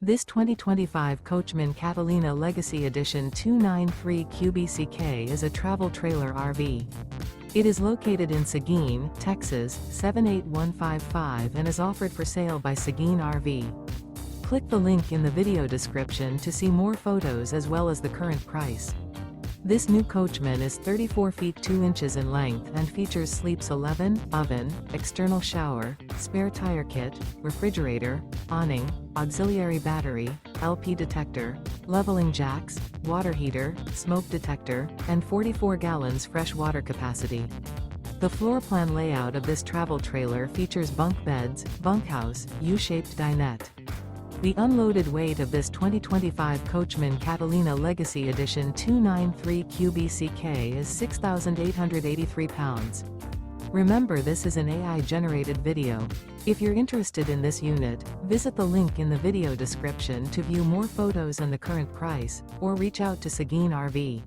This 2025 Coachmen Catalina Legacy Edition 293 QBCK is a travel trailer RV. It is located in Seguin, Texas, 78155 and is offered for sale by Seguin RV. Click the link in the video description to see more photos as well as the current price. This new Coachmen is 34 feet 2 inches in length and features sleeps 11, oven, external shower, spare tire kit, refrigerator, awning, auxiliary battery, LP detector, leveling jacks, water heater, smoke detector, and 44 gallons fresh water capacity. The floor plan layout of this travel trailer features bunk beds, bunkhouse, U-shaped dinette. The unloaded weight of this 2025 Coachmen Catalina Legacy Edition 293 QBCK is 6,883 pounds. Remember, this is an AI-generated video. If you're interested in this unit, visit the link in the video description to view more photos and the current price, or reach out to Seguin RV.